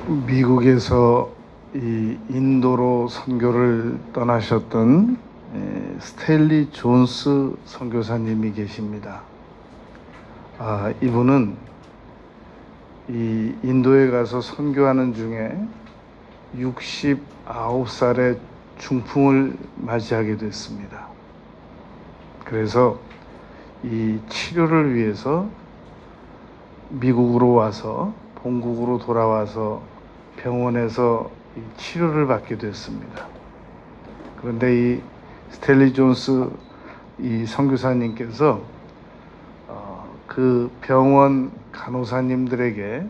미국에서 이 인도로 선교를 떠나셨던 스탠리 존스 선교사님이 계십니다. 이분은 이 인도에 가서 선교하는 중에 69살에 중풍을 맞이하게 됐습니다. 그래서 이 치료를 위해서 미국으로 와서 본국으로 돌아와서 병원에서 치료를 받게 됐습니다. 그런데 이 스탠리 존스 이 선교사님께서 그 병원 간호사님들에게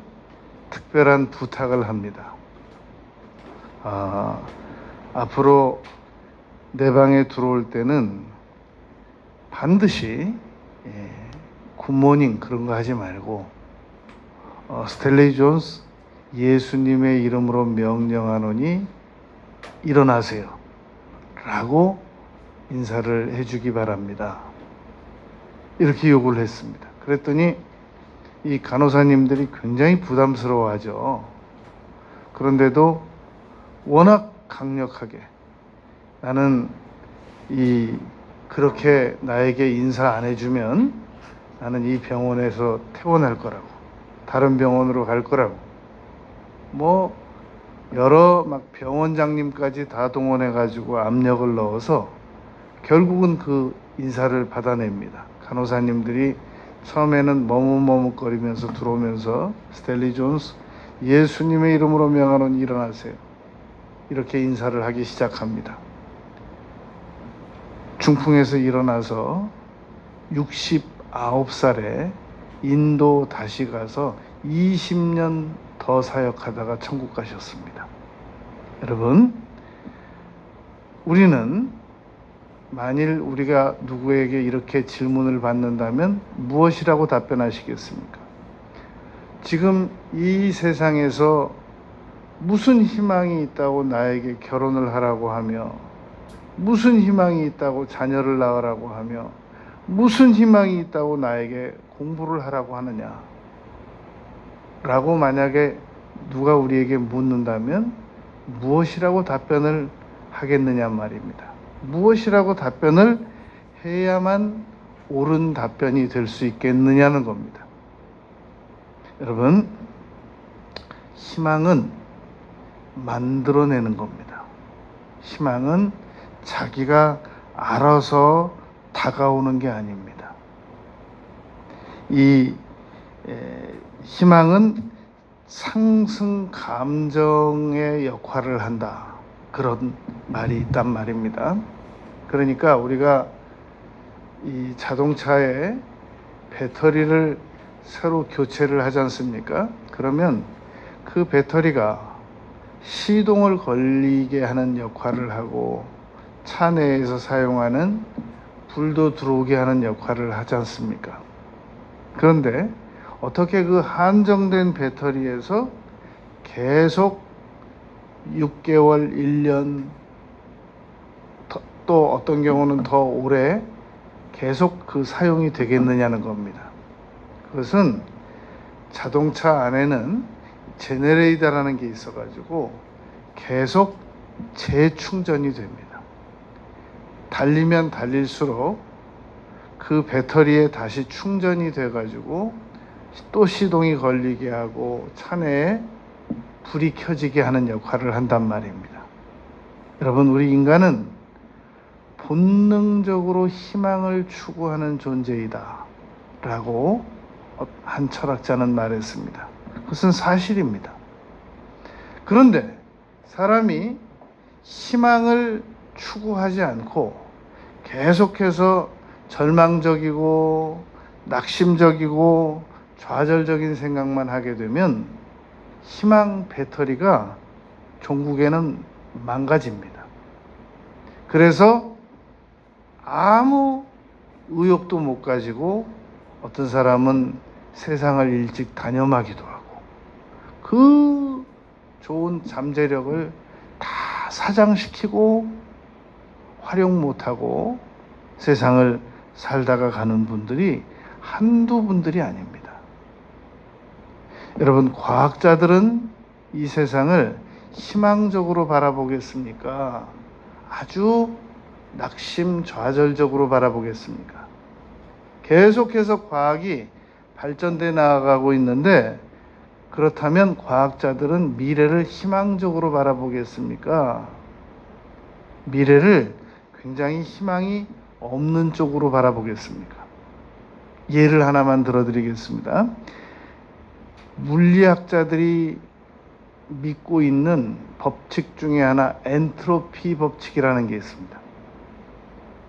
특별한 부탁을 합니다. 앞으로 내 방에 들어올 때는 반드시 굿모닝 그런 거 하지 말고 스탠리 존스 예수님의 이름으로 명령하노니 일어나세요 라고 인사를 해주기 바랍니다. 이렇게 요구를 했습니다. 그랬더니 이 간호사님들이 굉장히 부담스러워하죠. 그런데도 워낙 강력하게 나는 그렇게 나에게 인사 안 해주면 나는 이 병원에서 퇴원할 거라고, 다른 병원으로 갈 거라고, 여러 병원장님까지 다 동원해가지고 압력을 넣어서 결국은 그 인사를 받아냅니다. 간호사님들이 처음에는 머뭇머뭇거리면서 들어오면서 스탠리 존스 예수님의 이름으로 명하노니 일어나세요 이렇게 인사를 하기 시작합니다. 중풍에서 일어나서 69살에 인도 다시 가서 20년 더 사역하다가 천국 가셨습니다. 여러분, 우리는 만일 우리가 누구에게 이렇게 질문을 받는다면 무엇이라고 답변하시겠습니까? 지금 이 세상에서 무슨 희망이 있다고 나에게 결혼을 하라고 하며, 무슨 희망이 있다고 자녀를 낳으라고 하며, 무슨 희망이 있다고 나에게 공부를 하라고 하느냐 라고 만약에 누가 우리에게 묻는다면 무엇이라고 답변을 하겠느냐 말입니다. 무엇이라고 답변을 해야만 옳은 답변이 될 수 있겠느냐는 겁니다. 여러분, 희망은 만들어내는 겁니다. 희망은 자기가 알아서 다가오는 게 아닙니다. 희망은 상승 감정의 역할을 한다. 그런 말이 있단 말입니다. 그러니까 우리가 이 자동차에 배터리를 새로 교체를 하지 않습니까? 그러면 그 배터리가 시동을 걸리게 하는 역할을 하고 차 내에서 사용하는 불도 들어오게 하는 역할을 하지 않습니까? 그런데 어떻게 그 한정된 배터리에서 계속 6개월, 1년, 또 어떤 경우는 더 오래 계속 그 사용이 되겠느냐는 겁니다. 그것은 자동차 안에는 제네레이터라는 게 있어가지고 계속 재충전이 됩니다. 달리면 달릴수록 그 배터리에 다시 충전이 돼가지고 또 시동이 걸리게 하고 차내에 불이 켜지게 하는 역할을 한단 말입니다. 여러분, 우리 인간은 본능적으로 희망을 추구하는 존재이다 라고 한 철학자는 말했습니다. 그것은 사실입니다. 그런데 사람이 희망을 추구하지 않고 계속해서 절망적이고 낙심적이고 좌절적인 생각만 하게 되면 희망 배터리가 종국에는 망가집니다. 그래서 아무 의욕도 못 가지고 어떤 사람은 세상을 일찍 단념하기도 하고 그 좋은 잠재력을 다 사장시키고 활용 못하고 세상을 살다가 가는 분들이 한두 분들이 아닙니다. 여러분, 과학자들은 이 세상을 희망적으로 바라보겠습니까? 아주 낙심좌절적으로 바라보겠습니까? 계속해서 과학이 발전돼 나아가고 있는데, 그렇다면 과학자들은 미래를 희망적으로 바라보겠습니까? 미래를 굉장히 희망이 없는 쪽으로 바라보겠습니까? 예를 하나만 들어드리겠습니다. 물리학자들이 믿고 있는 법칙 중에 하나, 엔트로피 법칙이라는 게 있습니다.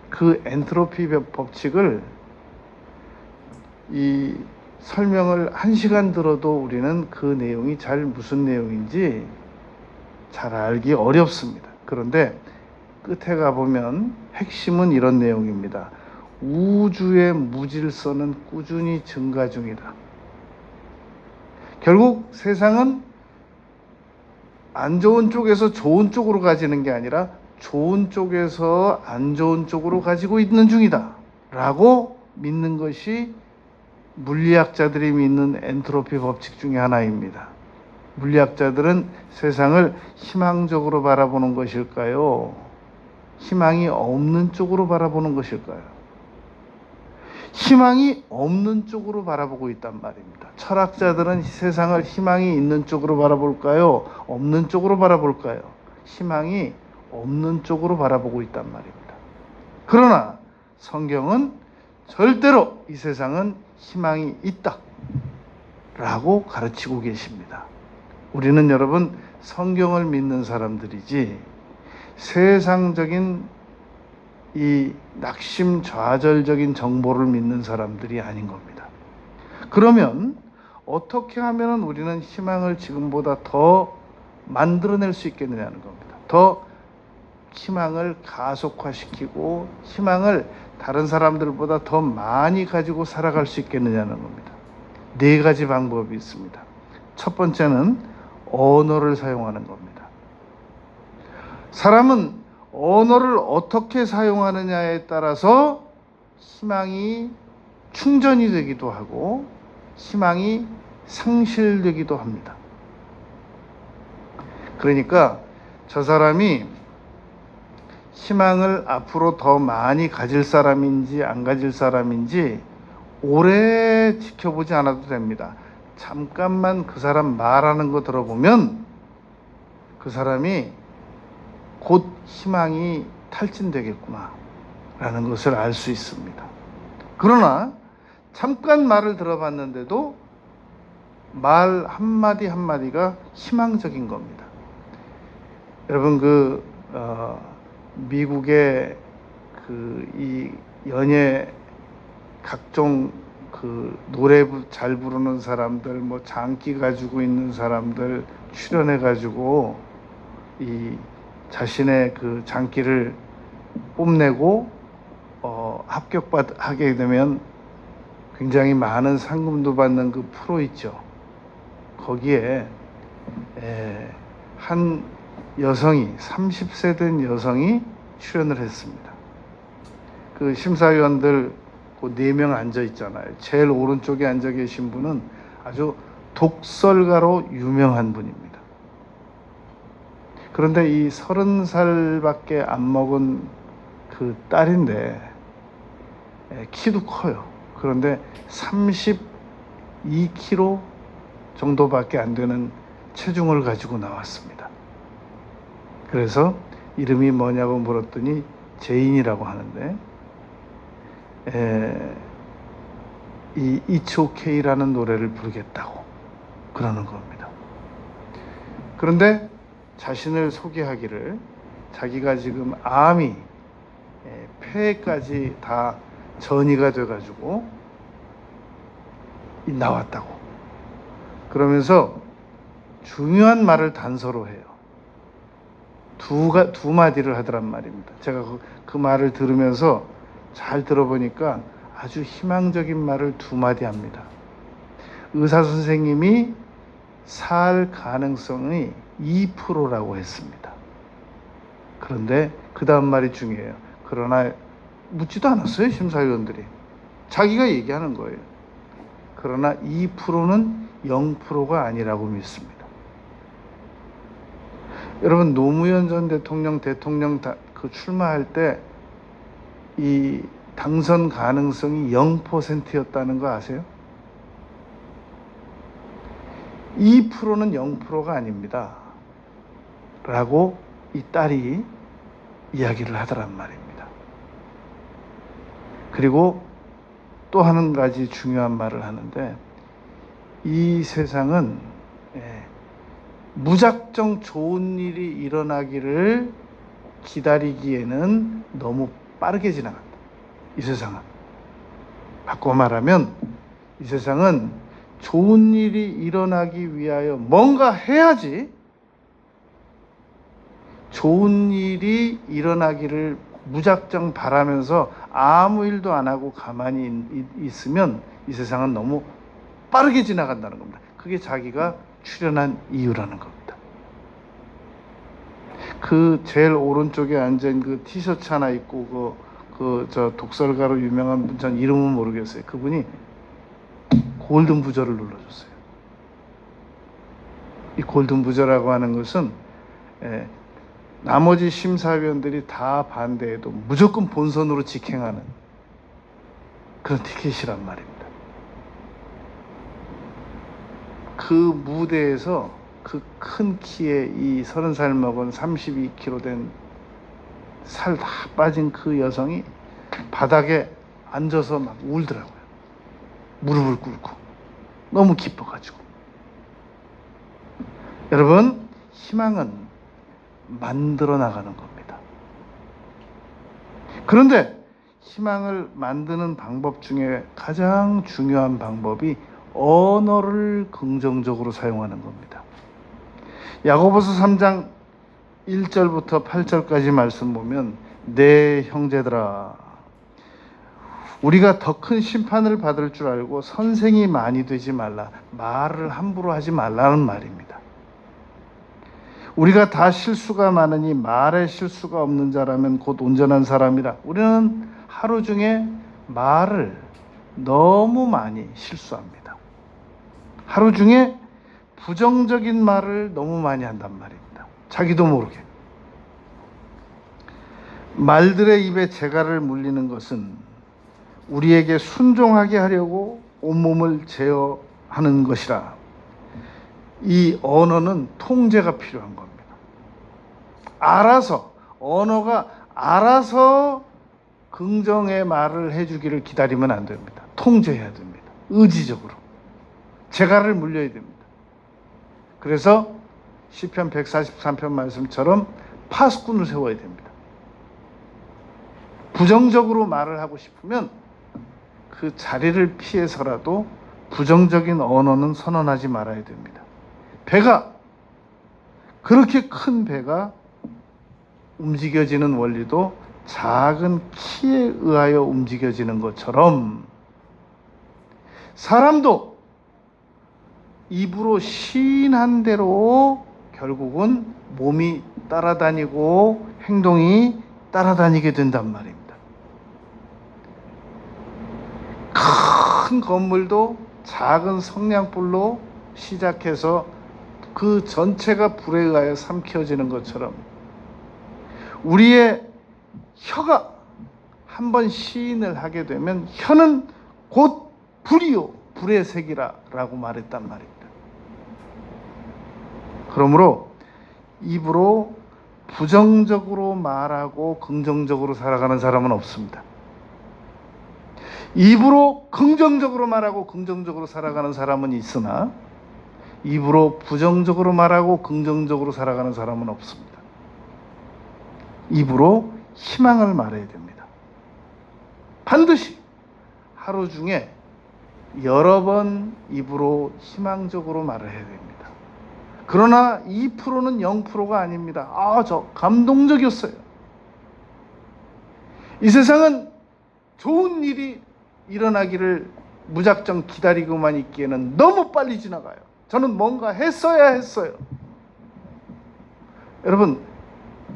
그 엔트로피 법칙을 이 설명을 1시간 들어도 우리는 그 내용이 무슨 내용인지 잘 알기 어렵습니다. 그런데 끝에 가보면 핵심은 이런 내용입니다. 우주의 무질서는 꾸준히 증가 중이다. 결국 세상은 안 좋은 쪽에서 좋은 쪽으로 가지는 게 아니라 좋은 쪽에서 안 좋은 쪽으로 가지고 있는 중이다 라고 믿는 것이 물리학자들이 믿는 엔트로피 법칙 중에 하나입니다. 물리학자들은 세상을 희망적으로 바라보는 것일까요? 희망이 없는 쪽으로 바라보는 것일까요? 희망이 없는 쪽으로 바라보고 있단 말입니다. 철학자들은 세상을 희망이 있는 쪽으로 바라볼까요? 없는 쪽으로 바라볼까요? 희망이 없는 쪽으로 바라보고 있단 말입니다. 그러나 성경은 절대로 이 세상은 희망이 있다 라고 가르치고 계십니다. 우리는 여러분 성경을 믿는 사람들이지 세상적인 이 낙심좌절적인 정보를 믿는 사람들이 아닌 겁니다. 그러면 어떻게 하면 우리는 희망을 지금보다 더 만들어낼 수 있겠느냐는 겁니다. 더 희망을 가속화시키고 희망을 다른 사람들보다 더 많이 가지고 살아갈 수 있겠느냐는 겁니다. 4가지 방법이 있습니다. 첫 번째는 언어를 사용하는 겁니다. 사람은 언어를 어떻게 사용하느냐에 따라서 희망이 충전이 되기도 하고 희망이 상실되기도 합니다. 그러니까 저 사람이 희망을 앞으로 더 많이 가질 사람인지 안 가질 사람인지 오래 지켜보지 않아도 됩니다. 잠깐만 그 사람 말하는 거 들어보면 그 사람이 곧 희망이 탈진되겠구나 라는 것을 알 수 있습니다. 그러나 잠깐 말을 들어봤는데도 말 한마디 한마디가 희망적인 겁니다. 여러분 미국의 이 연예 각종 노래 잘 부르는 사람들, 장기 가지고 있는 사람들 출연해 가지고 이 자신의 장기를 뽐내고 합격하게 되면 굉장히 많은 상금도 받는 그 프로 있죠. 거기에 한 여성이 30세 된 여성이 출연을 했습니다. 그 심사위원들 4명 앉아 있잖아요. 제일 오른쪽에 앉아 계신 분은 아주 독설가로 유명한 분입니다. 그런데 이 30살밖에 안 먹은 그 딸인데 키도 커요. 그런데 32kg 정도밖에 안 되는 체중을 가지고 나왔습니다. 그래서 이름이 뭐냐고 물었더니 제인이라고 하는데 이 It's OK라는 노래를 부르겠다고 그러는 겁니다. 그런데 자신을 소개하기를 자기가 지금 암이 폐까지 다 전이가 돼가지고 나왔다고 그러면서 중요한 말을 단서로 해요. 두 마디를 하더란 말입니다. 제가 그 말을 들으면서 잘 들어보니까 아주 희망적인 말을 2마디 합니다. 의사 선생님이 살 가능성이 2%라고 했습니다. 그런데 그 다음 말이 중요해요. 그러나 묻지도 않았어요, 심사위원들이. 자기가 얘기하는 거예요. 그러나 2%는 0%가 아니라고 믿습니다. 여러분, 노무현 전 대통령 그 출마할 때 이 당선 가능성이 0%였다는 거 아세요? 2%는 0%가 아닙니다. 라고 이 딸이 이야기를 하더란 말입니다. 그리고 또 한 가지 중요한 말을 하는데, 이 세상은 무작정 좋은 일이 일어나기를 기다리기에는 너무 빠르게 지나간다. 이 세상은. 바꿔 말하면 이 세상은 좋은 일이 일어나기 위하여 뭔가 해야지, 좋은 일이 일어나기를 무작정 바라면서 아무 일도 안 하고 가만히 있으면 이 세상은 너무 빠르게 지나간다는 겁니다. 그게 자기가 출연한 이유라는 겁니다. 그 제일 오른쪽에 앉은 그 티셔츠 하나 입고 저 독설가로 유명한 분, 전 이름은 모르겠어요. 그분이 골든 부저를 눌러줬어요. 이 골든 부저라고 하는 것은 나머지 심사위원들이 다 반대해도 무조건 본선으로 직행하는 그런 티켓이란 말입니다. 그 무대에서 그 큰 키에 이 30살 먹은 32kg 된 살 다 빠진 그 여성이 바닥에 앉아서 막 울더라고요. 무릎을 꿇고. 너무 기뻐가지고. 여러분, 희망은 만들어 나가는 겁니다. 그런데 희망을 만드는 방법 중에 가장 중요한 방법이 언어를 긍정적으로 사용하는 겁니다. 야고보서 3장 1절부터 8절까지 말씀 보면, 내 형제들아, 우리가 더 큰 심판을 받을 줄 알고 선생이 많이 되지 말라. 말을 함부로 하지 말라는 말입니다. 우리가 다 실수가 많으니 말에 실수가 없는 자라면 곧 온전한 사람이라. 우리는 하루 중에 말을 너무 많이 실수합니다. 하루 중에 부정적인 말을 너무 많이 한단 말입니다. 자기도 모르게. 말들의 입에 재갈을 물리는 것은 우리에게 순종하게 하려고 온몸을 제어하는 것이라. 이 언어는 통제가 필요한 겁니다. 언어가 알아서 긍정의 말을 해주기를 기다리면 안 됩니다. 통제해야 됩니다. 의지적으로. 재갈을 물려야 됩니다. 그래서 시편 143편 말씀처럼 파수꾼을 세워야 됩니다. 부정적으로 말을 하고 싶으면 그 자리를 피해서라도 부정적인 언어는 선언하지 말아야 됩니다. 그렇게 큰 배가 움직여지는 원리도 작은 키에 의하여 움직여지는 것처럼, 사람도 입으로 시인한 대로 결국은 몸이 따라다니고 행동이 따라다니게 된단 말입니다. 큰 건물도 작은 성냥불로 시작해서 그 전체가 불에 의하여 삼켜지는 것처럼, 우리의 혀가 한번 시인을 하게 되면 혀는 곧 불이요 불의 색이라 라고 말했단 말입니다. 그러므로 입으로 부정적으로 말하고 긍정적으로 살아가는 사람은 없습니다. 입으로 긍정적으로 말하고 긍정적으로 살아가는 사람은 있으나 입으로 부정적으로 말하고 긍정적으로 살아가는 사람은 없습니다. 입으로 희망을 말해야 됩니다. 반드시 하루 중에 여러 번 입으로 희망적으로 말을 해야 됩니다. 그러나 2%는 0%가 아닙니다. 저 감동적이었어요. 이 세상은 좋은 일이 일어나기를 무작정 기다리고만 있기에는 너무 빨리 지나가요. 저는 뭔가 했어야 했어요. 여러분,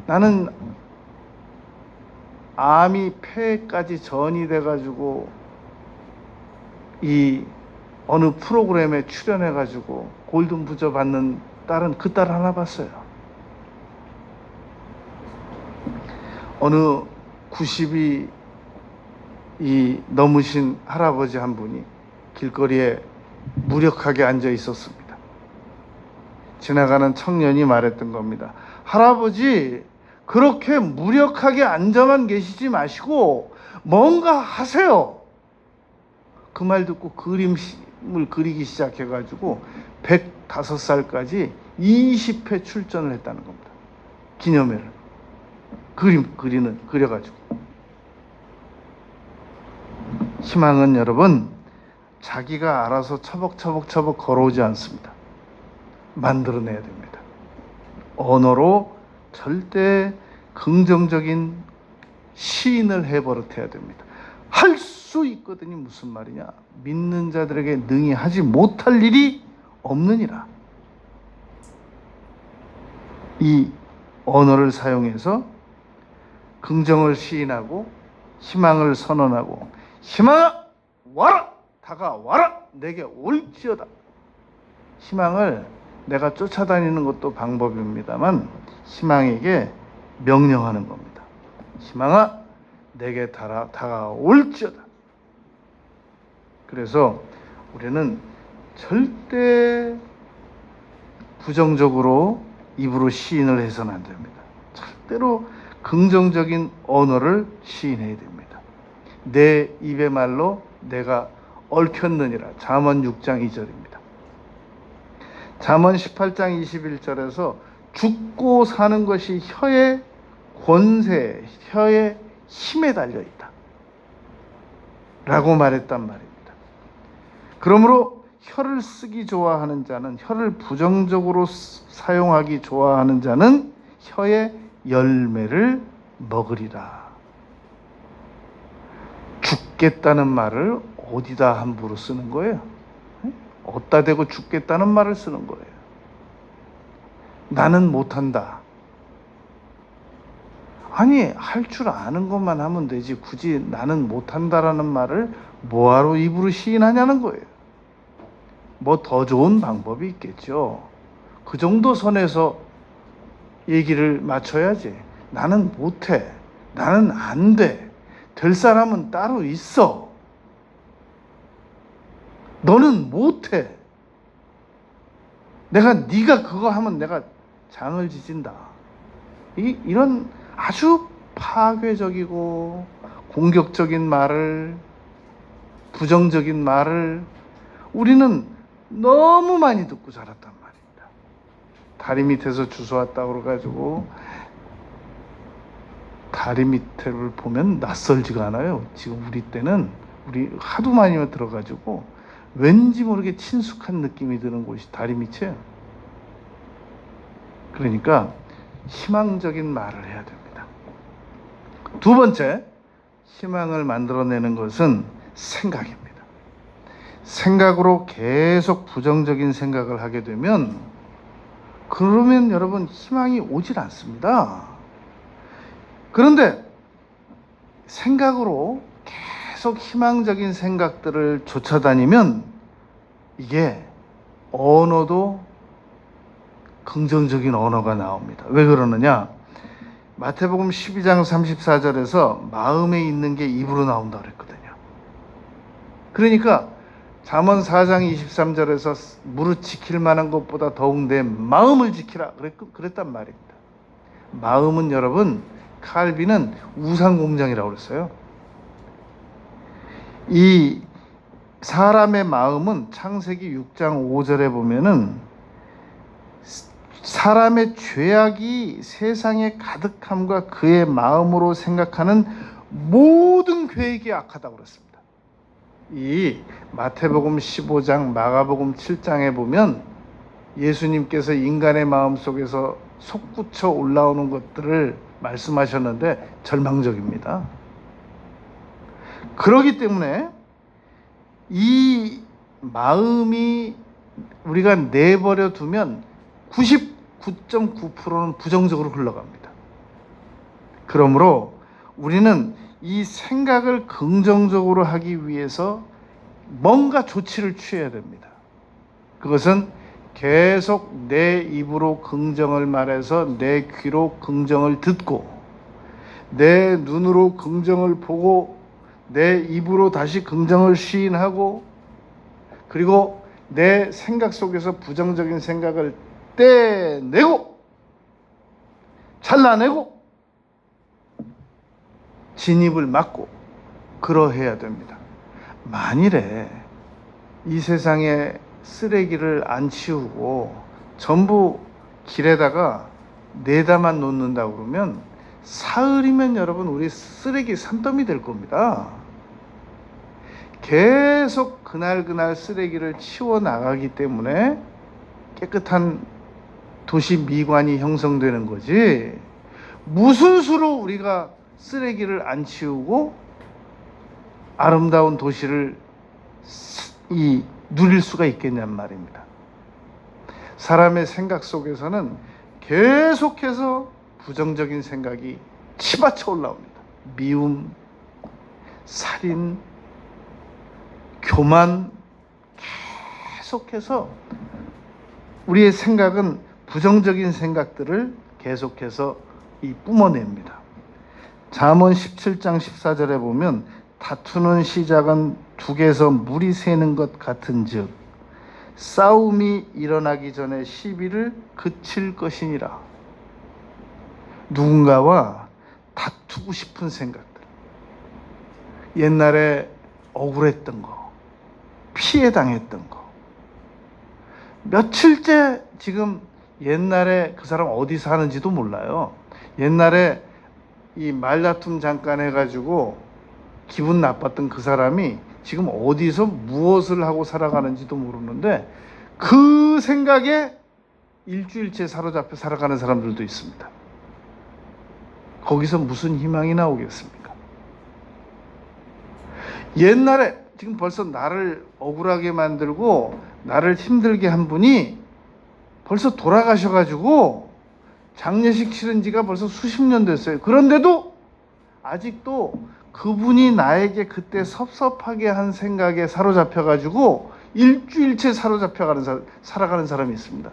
나는 암이 폐까지 전이 돼가지고 이 어느 프로그램에 출연해가지고 골든 부저 받는 딸은 그 딸 하나 봤어요. 어느 90이 넘으신 할아버지 한 분이 길거리에 무력하게 앉아 있었습니다. 지나가는 청년이 말했던 겁니다. 할아버지, 그렇게 무력하게 앉아만 계시지 마시고 뭔가 하세요. 그 말 듣고 그림을 그리기 시작해가지고 105살까지 20회 출전을 했다는 겁니다. 기념회를. 그림 그려가지고. 희망은 여러분, 자기가 알아서 처벅처벅 걸어오지 않습니다. 만들어내야 됩니다. 언어로 절대 긍정적인 시인을 해버릇해야 됩니다. 할 수 있거든요. 무슨 말이냐? 믿는 자들에게 능히 하지 못할 일이 없느니라. 이 언어를 사용해서 긍정을 시인하고 희망을 선언하고, 희망아 와라! 다가와라! 내게 올지어다. 희망을 내가 쫓아다니는 것도 방법입니다만 희망에게 명령하는 겁니다. 희망아 내게 다가올지어다. 그래서 우리는 절대 부정적으로 입으로 시인을 해서는 안 됩니다. 절대로 긍정적인 언어를 시인해야 됩니다. 내 입의 말로 내가 얽혔느니라. 잠언 6장 2절입니다. 잠언 18장 21절에서 죽고 사는 것이 혀의 권세, 혀의 힘에 달려있다 라고 말했단 말입니다. 그러므로 혀를 쓰기 좋아하는 자는, 혀를 부정적으로 사용하기 좋아하는 자는 혀의 열매를 먹으리라. 죽겠다는 말을 어디다 함부로 쓰는 거예요? 어디다 대고 죽겠다는 말을 쓰는 거예요. 나는 못한다. 아니, 할 줄 아는 것만 하면 되지 굳이 나는 못한다라는 말을 뭐하러 입으로 시인하냐는 거예요. 뭐 더 좋은 방법이 있겠죠. 그 정도 선에서 얘기를 맞춰야지. 나는 못해. 나는 안 돼. 될 사람은 따로 있어. 너는 못해. 네가 그거 하면 내가 장을 지진다. 이런 아주 파괴적이고 공격적인 말을, 부정적인 말을 우리는 너무 많이 듣고 자랐단 말입니다. 다리 밑에서 주워왔다고 그래가지고 다리 밑을 보면 낯설지가 않아요. 지금 우리 때는 우리 하도 많이 들어가지고 왠지 모르게 친숙한 느낌이 드는 곳이 다리 밑이에요. 그러니까 희망적인 말을 해야 됩니다. 두 번째, 희망을 만들어내는 것은 생각입니다. 생각으로 계속 부정적인 생각을 하게 되면, 그러면 여러분 희망이 오질 않습니다. 그런데 생각으로 계속 희망적인 생각들을 쫓아다니면 이게 언어도 긍정적인 언어가 나옵니다. 왜 그러느냐? 마태복음 12장 34절에서 마음에 있는 게 입으로 나온다 그랬거든요. 그러니까 잠언 4장 23절에서 무릇 지킬 만한 것보다 더욱 내 마음을 지키라 그랬단 말입니다. 마음은 여러분, 칼빈은 우상공장이라고 그랬어요. 이 사람의 마음은 창세기 6장 5절에 보면은 사람의 죄악이 세상의 가득함과 그의 마음으로 생각하는 모든 계획이 악하다고 그랬습니다. 이 마태복음 15장, 마가복음 7장에 보면 예수님께서 인간의 마음 속에서 솟구쳐 올라오는 것들을 말씀하셨는데 절망적입니다. 그렇기 때문에 이 마음이 우리가 내버려 두면 99.9%는 부정적으로 흘러갑니다. 그러므로 우리는 이 생각을 긍정적으로 하기 위해서 뭔가 조치를 취해야 됩니다. 그것은 계속 내 입으로 긍정을 말해서 내 귀로 긍정을 듣고 내 눈으로 긍정을 보고 내 입으로 다시 긍정을 시인하고, 그리고 내 생각 속에서 부정적인 생각을 떼내고 잘라내고 진입을 막고 그러해야 됩니다. 만일에 이 세상에 쓰레기를 안 치우고 전부 길에다가 내다만 놓는다 그러면 사흘이면 여러분 우리 쓰레기 산더미 될 겁니다. 계속 그날 쓰레기를 치워 나가기 때문에 깨끗한 도시 미관이 형성되는 거지, 무슨 수로 우리가 쓰레기를 안 치우고 아름다운 도시를 누릴 수가 있겠냔 말입니다. 사람의 생각 속에서는 계속해서 부정적인 생각이 치받쳐 올라옵니다. 미움, 살인, 교만, 계속해서 우리의 생각은 부정적인 생각들을 계속해서 뿜어냅니다. 잠언 17장 14절에 보면 다투는 시작은 둑에서 물이 새는 것 같은즉 싸움이 일어나기 전에 시비를 그칠 것이니라. 누군가와 다투고 싶은 생각들, 옛날에 억울했던 거, 피해 당했던 거, 며칠째 지금 옛날에 그 사람 어디 사는지도 몰라요. 옛날에 이 말다툼 잠깐 해가지고 기분 나빴던 그 사람이 지금 어디서 무엇을 하고 살아가는지도 모르는데 그 생각에 일주일째 사로잡혀 살아가는 사람들도 있습니다. 거기서 무슨 희망이 나오겠습니까? 옛날에 지금 벌써 나를 억울하게 만들고 나를 힘들게 한 분이 벌써 돌아가셔가지고 장례식 치른 지가 벌써 수십 년 됐어요. 그런데도 아직도 그분이 나에게 그때 섭섭하게 한 생각에 사로잡혀가지고 일주일째 살아가는 사람이 있습니다.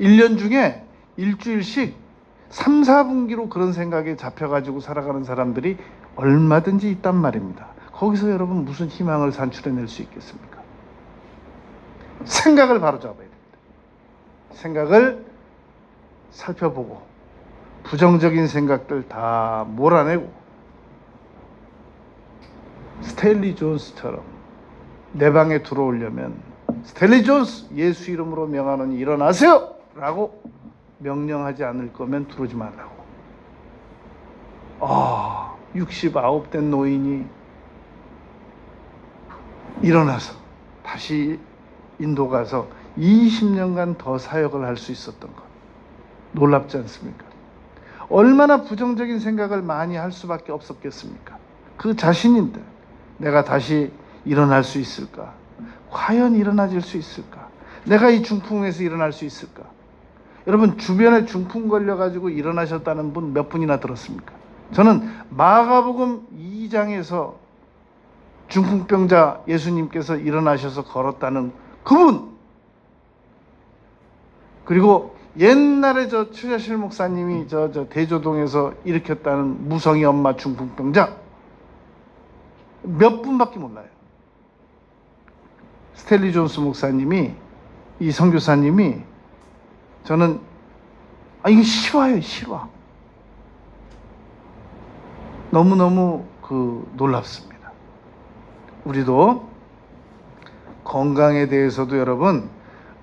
1년 중에 일주일씩 3, 4분기로 그런 생각에 잡혀가지고 살아가는 사람들이 얼마든지 있단 말입니다. 거기서 여러분 무슨 희망을 산출해낼 수 있겠습니까? 생각을 바로잡아야 됩니다. 생각을 살펴보고 부정적인 생각들 다 몰아내고 스탠리 존스처럼 내 방에 들어오려면 스탠리 존스 예수 이름으로 명하노니 일어나세요! 라고 명령하지 않을 거면 들어오지 말라고. 69 된 노인이 일어나서 다시 인도 가서 20년간 더 사역을 할 수 있었던 것, 놀랍지 않습니까? 얼마나 부정적인 생각을 많이 할 수밖에 없었겠습니까? 그 자신인데 내가 다시 일어날 수 있을까? 과연 일어나질 수 있을까? 내가 이 중풍에서 일어날 수 있을까? 여러분 주변에 중풍 걸려가지고 일어나셨다는 분 몇 분이나 들었습니까? 저는 마가복음 2장에서 중풍병자 예수님께서 일어나셔서 걸었다는 그분, 그리고 옛날에 저 최자실 목사님이 저 대조동에서 일으켰다는 무성이 엄마 중풍병자 몇 분밖에 몰라요. 스탠리 존스 목사님이, 이 선교사님이, 저는 이거 실화예요, 실화. 너무너무 놀랍습니다. 우리도 건강에 대해서도 여러분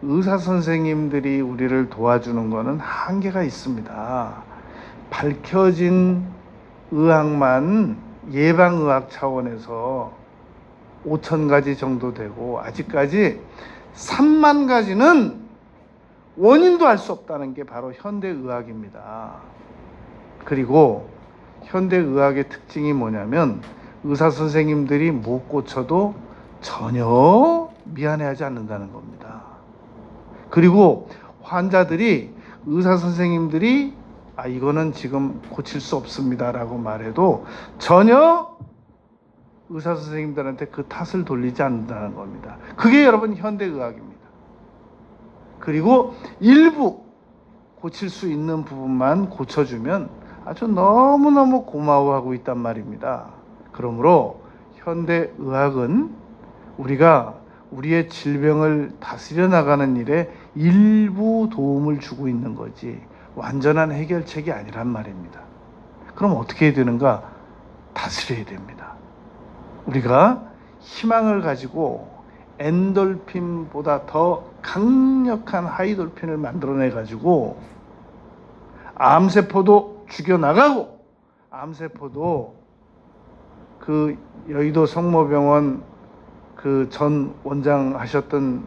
의사 선생님들이 우리를 도와주는 거는 한계가 있습니다. 밝혀진 의학만 예방의학 차원에서 5,000가지 정도 되고 아직까지 3만 가지는 원인도 알 수 없다는 게 바로 현대의학입니다. 그리고 현대의학의 특징이 뭐냐면 의사 선생님들이 못 고쳐도 전혀 미안해하지 않는다는 겁니다. 그리고 환자들이 의사 선생님들이 이거는 지금 고칠 수 없습니다 라고 말해도 전혀 의사 선생님들한테 그 탓을 돌리지 않는다는 겁니다. 그게 여러분 현대의학입니다. 그리고 일부 고칠 수 있는 부분만 고쳐주면 아주 너무너무 고마워하고 있단 말입니다. 그러므로 현대 의학은 우리가 우리의 질병을 다스려 나가는 일에 일부 도움을 주고 있는 거지 완전한 해결책이 아니란 말입니다. 그럼 어떻게 해야 되는가? 다스려야 됩니다. 우리가 희망을 가지고 엔돌핀보다 더 강력한 하이돌핀을 만들어내 가지고 암세포도 죽여나가고, 암세포도 그 여의도 성모병원 그 전 원장 하셨던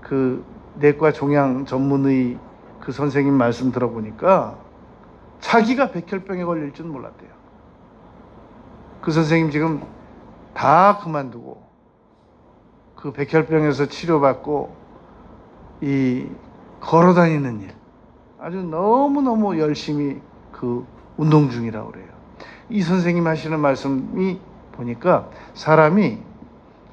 그 내과 종양 전문의 그 선생님 말씀 들어보니까 자기가 백혈병에 걸릴 줄 몰랐대요. 그 선생님 지금 다 그만두고 그 백혈병에서 치료받고 이 걸어다니는 일 아주 너무너무 열심히 그 운동 중이라고 그래요. 이 선생님 하시는 말씀이 보니까 사람이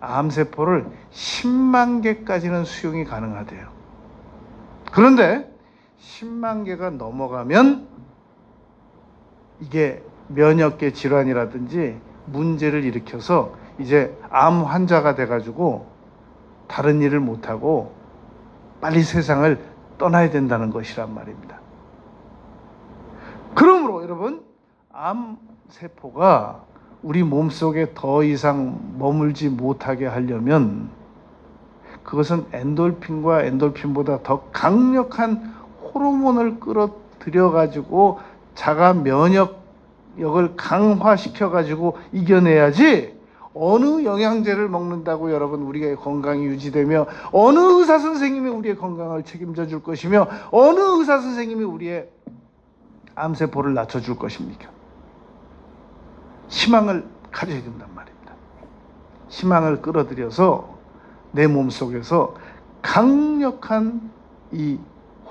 암세포를 10만 개까지는 수용이 가능하대요. 그런데 10만 개가 넘어가면 이게 면역계 질환이라든지 문제를 일으켜서 이제 암 환자가 돼가지고 다른 일을 못하고 빨리 세상을 떠나야 된다는 것이란 말입니다. 그러므로 여러분, 암세포가 우리 몸속에 더 이상 머물지 못하게 하려면 그것은 엔돌핀과 엔돌핀보다 더 강력한 호르몬을 끌어들여 가지고 자가 면역력을 강화시켜 가지고 이겨내야지, 어느 영양제를 먹는다고 여러분 우리의 건강이 유지되며 어느 의사 선생님이 우리의 건강을 책임져 줄 것이며 어느 의사 선생님이 우리의 암세포를 낮춰줄 것입니까? 희망을 가져야 된단 말입니다. 희망을 끌어들여서 내 몸속에서 강력한 이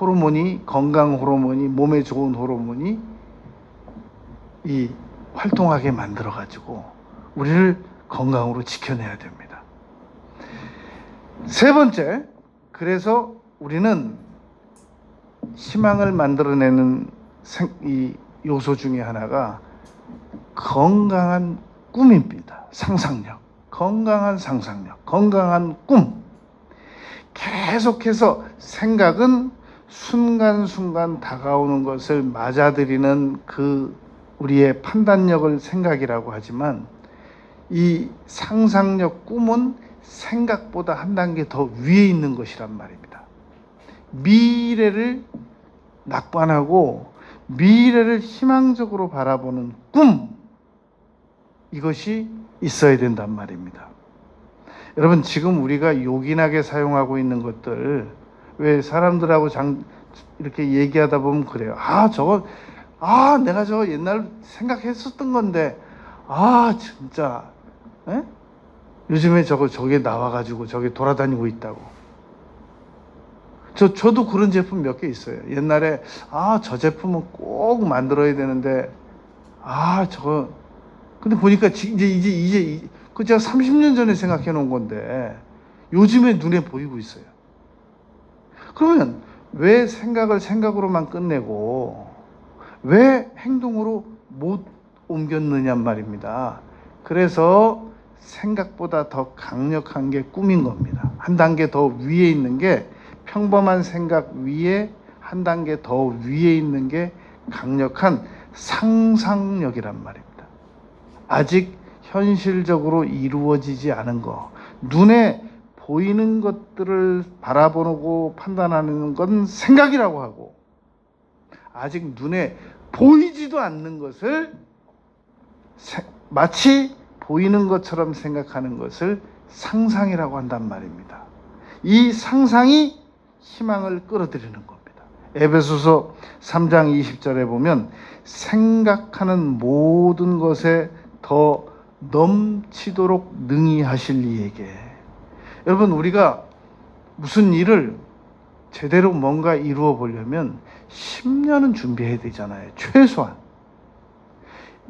호르몬이, 건강 호르몬이, 몸에 좋은 호르몬이 이 활동하게 만들어 가지고 우리를 건강으로 지켜내야 됩니다. 세 번째, 그래서 우리는 희망을 만들어내는 이 요소 중에 하나가 건강한 꿈입니다. 상상력, 건강한 상상력, 건강한 꿈. 계속해서 생각은 순간순간 다가오는 것을 맞아들이는 그 우리의 판단력을 생각이라고 하지만 이 상상력, 꿈은 생각보다 한 단계 더 위에 있는 것이란 말입니다. 미래를 낙관하고 미래를 희망적으로 바라보는 꿈, 이것이 있어야 된단 말입니다. 여러분, 지금 우리가 요긴하게 사용하고 있는 것들, 왜 사람들하고 이렇게 얘기하다 보면 그래요. 내가 저거 옛날 생각했었던 건데, 진짜, 에? 요즘에 저게 나와가지고 저게 돌아다니고 있다고. 저도 그런 제품 몇 개 있어요. 옛날에, 저 제품은 꼭 만들어야 되는데, 근데 보니까 이제 그 제가 30년 전에 생각해 놓은 건데, 요즘에 눈에 보이고 있어요. 그러면 왜 생각을 생각으로만 끝내고, 왜 행동으로 못 옮겼느냐 말입니다. 그래서 생각보다 더 강력한 게 꿈인 겁니다. 한 단계 더 위에 있는 게, 평범한 생각 위에 한 단계 더 위에 있는 게 강력한 상상력이란 말입니다. 아직 현실적으로 이루어지지 않은 거, 눈에 보이는 것들을 바라보고 판단하는 건 생각이라고 하고, 아직 눈에 보이지도 않는 것을 마치 보이는 것처럼 생각하는 것을 상상이라고 한단 말입니다. 이 상상이 희망을 끌어들이는 겁니다. 에베소서 3장 20절에 보면 생각하는 모든 것에 더 넘치도록 능히 하실 이에게. 여러분, 우리가 무슨 일을 제대로 뭔가 이루어 보려면 10년은 준비해야 되잖아요. 최소한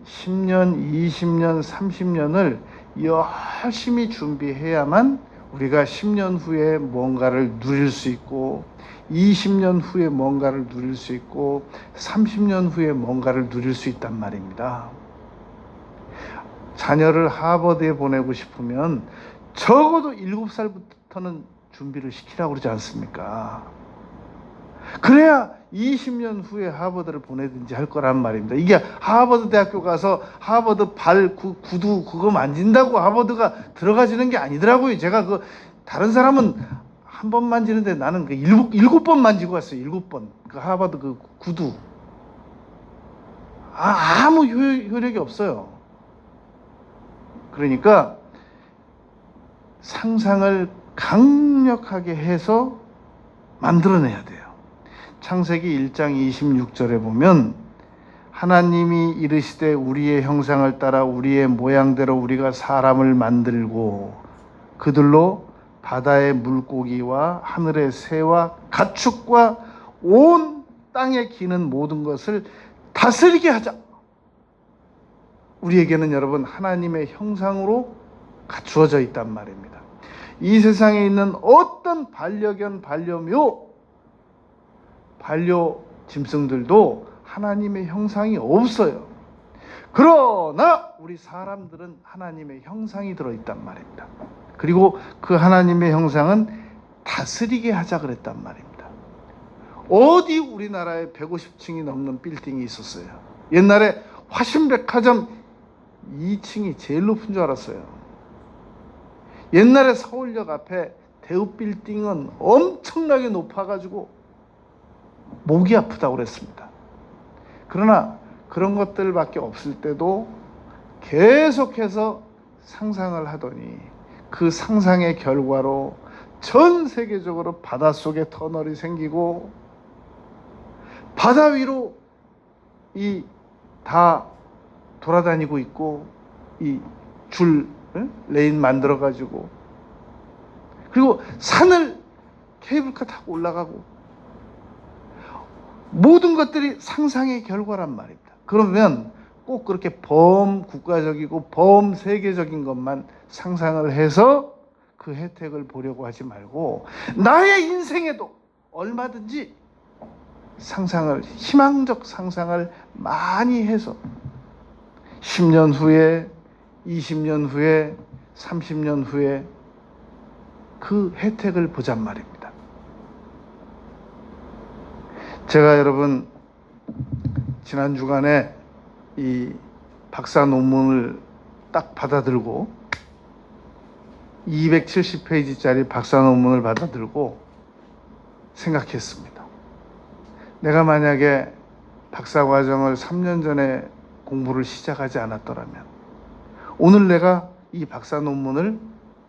10년, 20년, 30년을 열심히 준비해야만 우리가 10년 후에 뭔가를 누릴 수 있고 20년 후에 뭔가를 누릴 수 있고 30년 후에 뭔가를 누릴 수 있단 말입니다. 자녀를 하버드에 보내고 싶으면 적어도 7살부터는 준비를 시키라고 그러지 않습니까? 그래야 20년 후에 하버드를 보내든지 할 거란 말입니다. 이게 하버드 대학교 가서 하버드 구두 그거 만진다고 하버드가 들어가지는 게 아니더라고요. 제가 다른 사람은 한 번 만지는데 나는 7번 만지고 왔어요. 7번. 그 하버드 그 구두. 아무 효력이 없어요. 그러니까 상상을 강력하게 해서 만들어내야 돼요. 창세기 1장 26절에 보면 하나님이 이르시되 우리의 형상을 따라 우리의 모양대로 우리가 사람을 만들고 그들로 바다의 물고기와 하늘의 새와 가축과 온 땅에 기는 모든 것을 다스리게 하자. 우리에게는 여러분 하나님의 형상으로 갖추어져 있단 말입니다. 이 세상에 있는 어떤 반려견, 반려묘, 반려 짐승들도 하나님의 형상이 없어요. 그러나 우리 사람들은 하나님의 형상이 들어있단 말입니다. 그리고 그 하나님의 형상은 다스리게 하자 그랬단 말입니다. 어디 우리나라에 150층이 넘는 빌딩이 있었어요. 옛날에 화신백화점 2층이 제일 높은 줄 알았어요. 옛날에 서울역 앞에 대우빌딩은 엄청나게 높아가지고 목이 아프다고 그랬습니다. 그러나 그런 것들밖에 없을 때도 계속해서 상상을 하더니 그 상상의 결과로 전 세계적으로 바닷속에 터널이 생기고 바다 위로 다 돌아다니고 있고 이 줄 레인 만들어 가지고 그리고 산을 케이블카 타고 올라가고 모든 것들이 상상의 결과란 말입니다. 그러면 꼭 그렇게 범국가적이고 범세계적인 것만 상상을 해서 그 혜택을 보려고 하지 말고 나의 인생에도 얼마든지 희망적 상상을 많이 해서 10년 후에, 20년 후에, 30년 후에 그 혜택을 보잔 말입니다. 제가 여러분 지난 주간에 이 박사 논문을 딱 받아들고 270페이지짜리 박사 논문을 받아들고 생각했습니다. 내가 만약에 박사 과정을 3년 전에 공부를 시작하지 않았더라면 오늘 내가 이 박사 논문을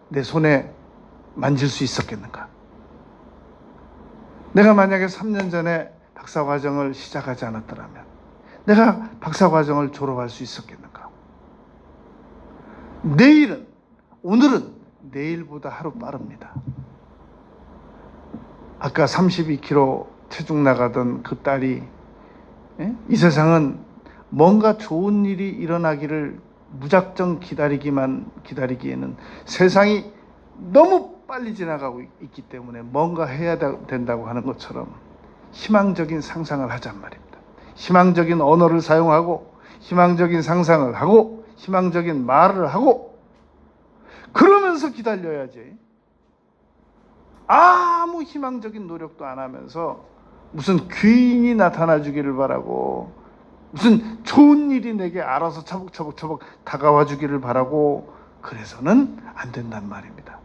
내 손에 만질 수 있었겠는가? 내가 만약에 3년 전에 박사 과정을 시작하지 않았더라면 내가 박사 과정을 졸업할 수 있었겠는가? 오늘은 내일보다 하루 빠릅니다. 아까 32kg 체중 나가던 그 딸이 이 세상은 뭔가 좋은 일이 일어나기를 무작정 기다리기에는 세상이 너무 빨리 지나가고 있기 때문에 뭔가 해야 된다고 하는 것처럼 희망적인 상상을 하잔 말입니다. 희망적인 언어를 사용하고 희망적인 상상을 하고 희망적인 말을 하고 그러면서 기다려야지. 아무 희망적인 노력도 안 하면서 무슨 귀인이 나타나 주기를 바라고 무슨 좋은 일이 내게 알아서 차곡차곡 다가와 주기를 바라고 그래서는 안 된단 말입니다.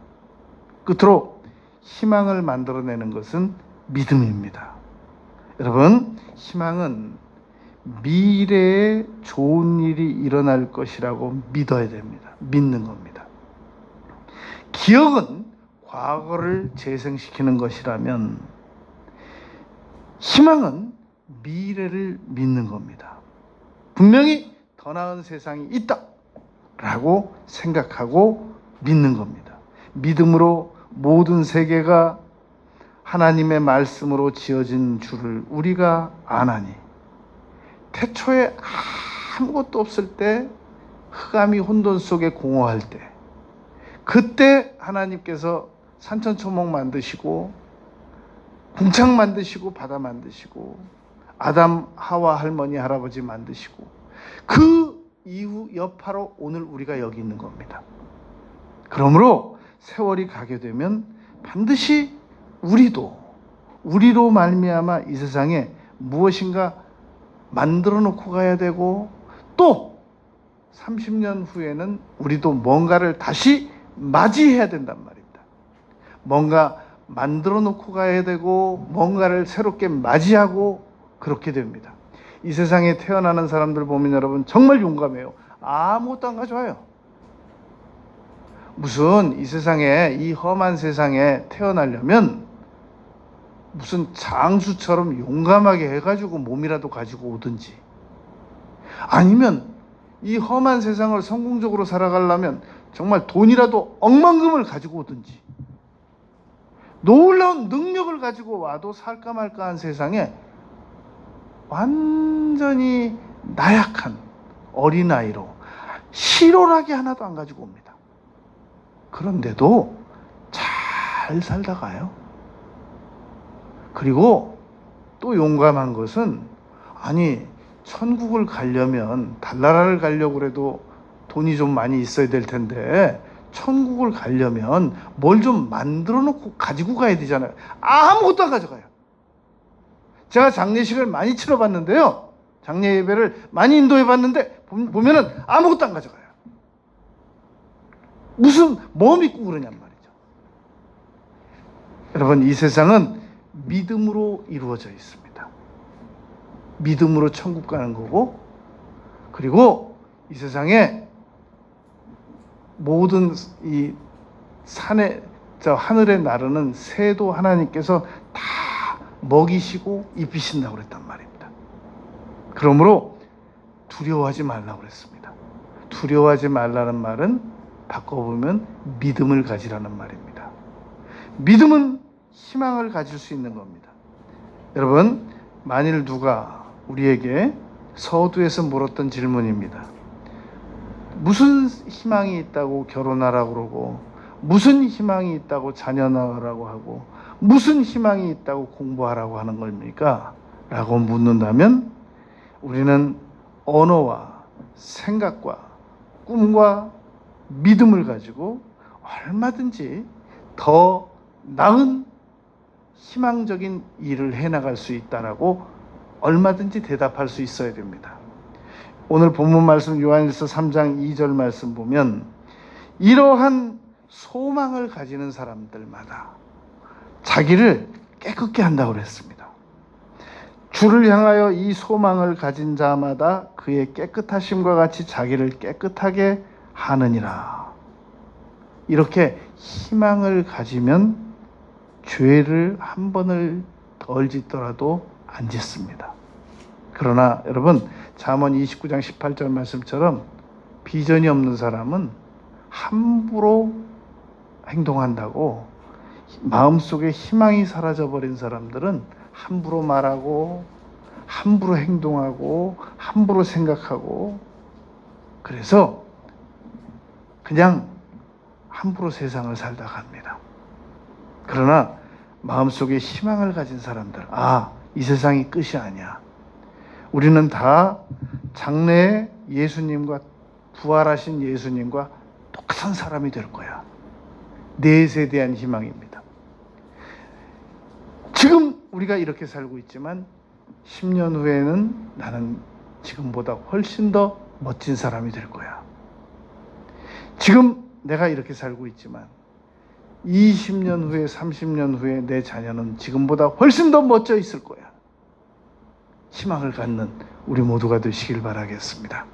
끝으로 희망을 만들어내는 것은 믿음입니다. 여러분, 희망은 미래에 좋은 일이 일어날 것이라고 믿어야 됩니다. 믿는 겁니다. 기억은 과거를 재생시키는 것이라면 희망은 미래를 믿는 겁니다. 분명히 더 나은 세상이 있다라고 생각하고 믿는 겁니다. 믿음으로 모든 세계가 하나님의 말씀으로 지어진 줄을 우리가 아나니 태초에 아무것도 없을 때 흑암이 혼돈 속에 공허할 때 그때 하나님께서 산천초목 만드시고 궁창 만드시고 바다 만드시고 아담 하와 할머니 할아버지 만드시고 그 이후 여파로 오늘 우리가 여기 있는 겁니다. 그러므로 세월이 가게 되면 반드시 우리로 말미암아 이 세상에 무엇인가 만들어 놓고 가야 되고 또 30년 후에는 우리도 뭔가를 다시 맞이해야 된단 말입니다. 뭔가 만들어 놓고 가야 되고 뭔가를 새롭게 맞이하고 그렇게 됩니다. 이 세상에 태어나는 사람들 보면 여러분 정말 용감해요. 아무것도 안 가져와요. 무슨 이 세상에 이 험한 세상에 태어나려면 무슨 장수처럼 용감하게 해가지고 몸이라도 가지고 오든지 아니면 이 험한 세상을 성공적으로 살아가려면 정말 돈이라도 억만금을 가지고 오든지 놀라운 능력을 가지고 와도 살까 말까 한 세상에 완전히 나약한 어린아이로 실오라기 하나도 안 가지고 옵니다. 그런데도 잘 살다가요. 그리고 또 용감한 것은 아니 천국을 가려면 달나라를 가려고 그래도 돈이 좀 많이 있어야 될 텐데 천국을 가려면 뭘 좀 만들어 놓고 가지고 가야 되잖아요. 아무것도 안 가져가요. 제가 장례식을 많이 치러봤는데요. 장례 예배를 많이 인도해 봤는데 보면은 아무것도 안 가져가요. 무슨 뭐 믿고 그러냔 말이죠. 여러분 이 세상은 믿음으로 이루어져 있습니다. 믿음으로 천국 가는 거고 그리고 이 세상에 모든 이 산에 저 하늘에 나르는 새도 하나님께서 다 먹이시고 입히신다고 그랬단 말입니다. 그러므로 두려워하지 말라고 그랬습니다. 두려워하지 말라는 말은 바꿔보면 믿음을 가지라는 말입니다. 믿음은 희망을 가질 수 있는 겁니다. 여러분 만일 누가 우리에게 서두에서 물었던 질문입니다. 무슨 희망이 있다고 결혼하라고 그러고 무슨 희망이 있다고 자녀 낳으라고 하고 무슨 희망이 있다고 공부하라고 하는 겁니까? 라고 묻는다면 우리는 언어와 생각과 꿈과 믿음을 가지고 얼마든지 더 나은 희망적인 일을 해나갈 수 있다라고 얼마든지 대답할 수 있어야 됩니다. 오늘 본문 말씀 요한일서 3장 2절 말씀 보면 이러한 소망을 가지는 사람들마다 자기를 깨끗게 한다고 그랬습니다. 주를 향하여 이 소망을 가진 자마다 그의 깨끗하심과 같이 자기를 깨끗하게 하느니라. 이렇게 희망을 가지면 죄를 한 번을 덜 짓더라도 안 짓습니다. 그러나 여러분 잠언 29장 18절 말씀처럼 비전이 없는 사람은 함부로 행동한다고 마음속에 희망이 사라져버린 사람들은 함부로 말하고 함부로 행동하고 함부로 생각하고 그래서 그냥 함부로 세상을 살다 갑니다. 그러나 마음속에 희망을 가진 사람들 이 세상이 끝이 아니야. 우리는 다 장래에 예수님과 부활하신 예수님과 똑같은 사람이 될 거야. 넷에 대한 희망입니다. 지금 우리가 이렇게 살고 있지만 10년 후에는 나는 지금보다 훨씬 더 멋진 사람이 될 거야. 지금 내가 이렇게 살고 있지만 20년 후에 30년 후에 내 자녀는 지금보다 훨씬 더 멋져 있을 거야. 희망을 갖는 우리 모두가 되시길 바라겠습니다.